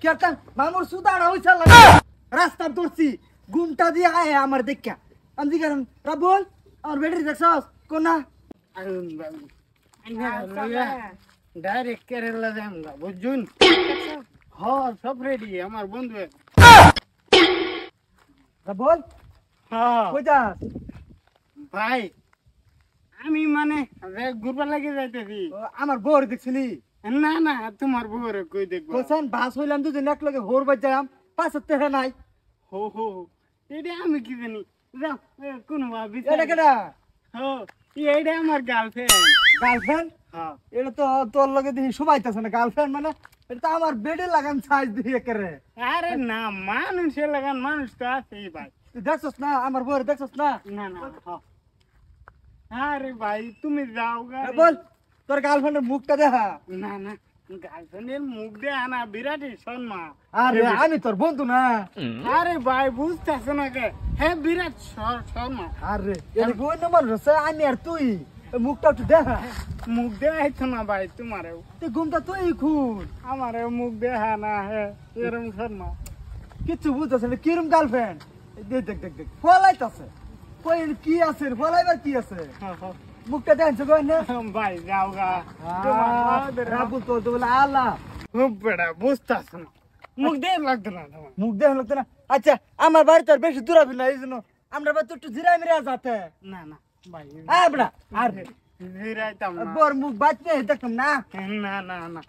কেরতাম মামুর সুদাড়া হইছে রাস্তা ধরছি ঘুমটা দিয়ে আয় আমার দেখা আমি কারণ রাবুল আমার বেটারি দেখছস কোনা ডাইরেক্ট কেরালা যাম গা বুঝুন হ সব রেডি আমার বন্ধু রাবুল হ্যাঁ কই যাস ভাই আমি মানে ঘুরবার লাগে যাইতেছি আমার বউর দেখছিলি না না তোমার বউরে কই দেখবো কোসেন বাস হইলাম দুদিন এক লগে হোর বাজ যাম 5 টাকা নাই হো হো এটা আমি কি জানি যাও কোন ভাবি এটা কেডা হো এইটা আমার গার্লফ্রেন্ড গার্লফ্রেন্ড হ্যাঁ এটা তো তোর লগে দেখি শুবাইতাছে না গার্লফ্রেন্ড মানে এটা তো আমার বেডে লাগান সাইজ দিয়ে করে আরে না মানুষের লাগান মানুষ তো আছেই ভাই তুই দেখছস না আমার বউর দেখছস না না না আরে ভাই তুমি যাও গা বল তোর গার্লফ্রেন্ডের মুখটা দেখা না না গার্লফ্রেন্ডের মুখ দিয়ে আনা বিরাটই সম্মান আরে আমি তোর বন্ধু না আরে ভাই বুঝতেছ না কে হ্যাঁ বিরাট সম্মান আরে এর বই নম্বর রসে আমি আর তুই মুখটা একটু দেখা মুখ দেখাইছো না ভাই তোমারেও তুই ঘুমটা তুই খুন আমারেও মুখ দেখা না হ্যাঁ এরম সম্মান কিচ্ছু বুঝতেছে না কিরম গার্লফ্রেন্ড দেখ দেখ দেখ দেখ ফলাইতাছে কই কি আছে ফলাইবার কি আছে মুখটা দেখছো কই না ভাই যাও গা রাবুল তো বলে আল্লাহ খুব বেড়া বুঝতেছ না মুখ দিয়ে লাগতো না তোমার মুখ দেখা লাগতো না আচ্ছা আমার বাড়ি তো আর বেশি দূরাবি না এই জন্য আমরা বা একটু জিরাই মিরা যাতে না না ভাই বড়া আর জিরাইতাম না বর মুখ বাঁচতে দেখতাম না না না না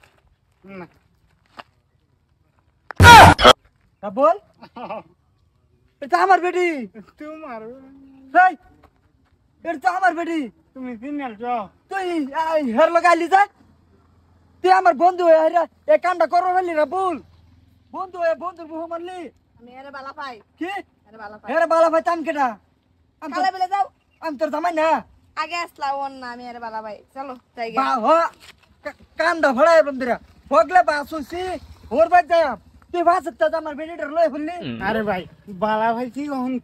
না রাবুল এটা আমার বেটি তোমার এই এটা তো আমার বেটি তুমি সিনিয়র তুই হের লাগাইলি যা তুই আমার বন্ধু হয়ে এই কামটা করবো বললি রাবুল বন্ধু হয়ে বন্ধুর মুহ মারলি আমি এরে বালা পাই কি এরে বালা পাই হেরে বালা ভাই তাম কেটা কালে বেলে যাও আমি তোর জামাই না আগে আসলা ওন না আমি এরে বালা পাই চলো জায়গা বা হ কামটা ফড়াই বন্ধুরা ভগলে বাস হইছি ওর বাদ যায় তুই বাস তো আমার বেটিটার লই ফেললি আরে ভাই বালা ভাই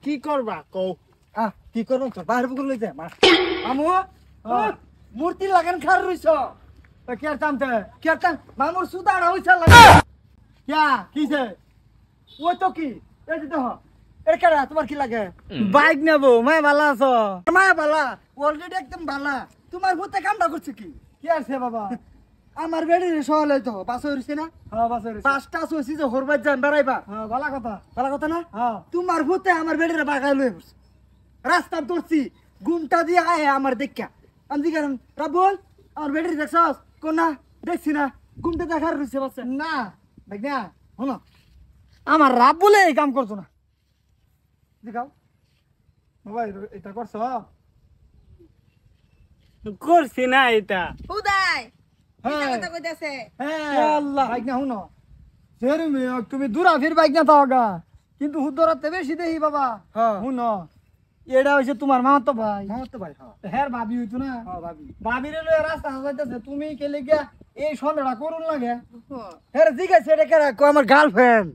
কি করবা কও কি করবো তোর বাহির বুকুর লই যায় মামু মূর্তি লাগান খার রইছ কেরতাম কেরতাম মামুর সুদাড়া হইছে লাগা क्या কিছে ওই তো কি এই যে দেখো এর কেডা তোমার কি লাগে বাইক নেবো মায় ভালো আছো মায়া বালা অলরেডি একদম বালা তোমার ভূতে কামটা করছে কি আছে বাবা আমার বেড়ি সহলে তো বাস হইছে না হ্যাঁ বাস হইছে পাঁচটা হইছে যে হরবাজ যান বেড়াইবা হ্যাঁ ভালো কথা না হ্যাঁ তোমার ভূতে আমার বেড়িরে বাগাই লই পড়ছে রাস্তা ধরছি ঘুমটা দিয়ে আয় আমার দেখা আমি কারণ রাবুল আমার বেড়ি দেখছস কোনা দেখছি না ঘুমটা দেখার রইছে বাচ্চা না দেখ না শোনো আমার রাব বলে এই কাম করছো না দেখাও ভাই এটা করছো করছি না এটা হুদাই হ্যাঁ কথা কইতাছে হ্যাঁ আল্লাহ বাইক না শুনো সেরমি তুমি দূরা ফির বাইক না থাকা কিন্তু হুদরাতে বেশি দেহি বাবা হ্যাঁ শুনো এটা হইছে তোমার মামাতো ভাই মামাতো ভাই হ্যাঁ হ্যাঁ ভাবি হইতো না হ্যাঁ ভাবি ভাবিরে লয়ে রাস্তা হাজাইতেছে তুমি কেলে গিয়া এই সন্দেহটা করুন লাগে হ্যাঁ জিজ্ঞাসা এটা কেরা কো আমার গার্লফ্রেন্ড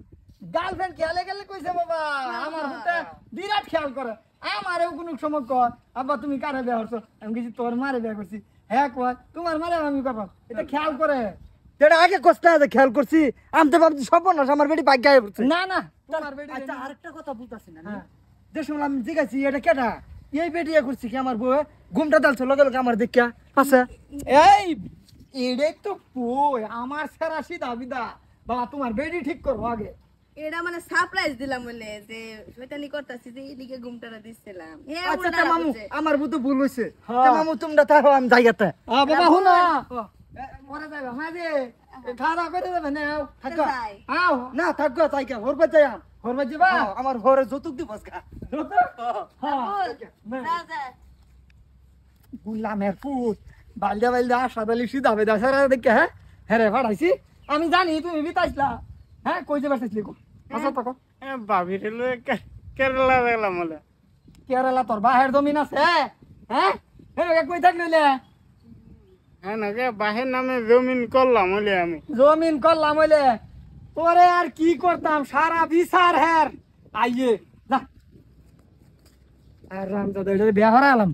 গার্লফ্রেন্ড খেয়ালে গেলে কইছে বাবা আমার হুতে বিরাট খেয়াল করে আমারেও কোনো সময় কয় আব্বা তুমি কারে বিয়া করছো আমি কিছু তোর মারে বিয়া করছি হ্যাঁ কয় তোমার মারে আমি করবো এটা খেয়াল করে যেটা আগে কষ্ট আছে খেয়াল করছি আমি তো ভাবছি সর্বনাশ আমার বেটি বাইক গায়ে পড়ছে না না তোমার বেটি আচ্ছা আরেকটা কথা বলতাছি না হ্যাঁ। যে শুনলাম জিজ্ঞাসি এটা কেটা এই বেটি করছি কি আমার বউ ঘুমটা ডালছে লগে লগে আমার দেখা আচ্ছা এই এটাই তো কই আমার সারা সিধা বিদা বাবা তোমার বেটি ঠিক করবো আগে এটা মানে সারপ্রাইজ দিলাম বলে যে শয়তানি করতাছি যে এদিকে ঘুমটারা দিছিলাম আচ্ছা তা মামু আমার বউ তো ভুল হইছে হ্যাঁ। তা মামু তোমরা তাহো আমি যাইয়াতে বাবা হুনা মরে যাইবা মাঝে খাওয়া করে দেবে না থাকো যাই। আও না থাকো তাই কে হরবা যাই হরবা যাবা আমার ঘরে যৌতুক দিবস খা হ্যাঁ যা যা গুলাম এর ফুট বালদা বালদা সাদালি সিধা বেদা সারা দেখে হ্যাঁ হ্যাঁ রে ভাড়াইছি আমি জানি তুমি বিতাইছলা হ্যাঁ কই যে বাসছিলি কো আচ্ছা তো ভাবিরে লয়ে কেরালা গেলাম বলে কেরালা তোর বাহের জমিন আছে হ্যাঁ হে কই থাকলে হ্যাঁ না কে বাহের নামে জমিন করলাম বলে আমি জমিন করলাম হইলে তোরে আর কি করতাম সারা বিচার হ্যার আইয়ে যা আর রামজাদা বিয়া হারালাম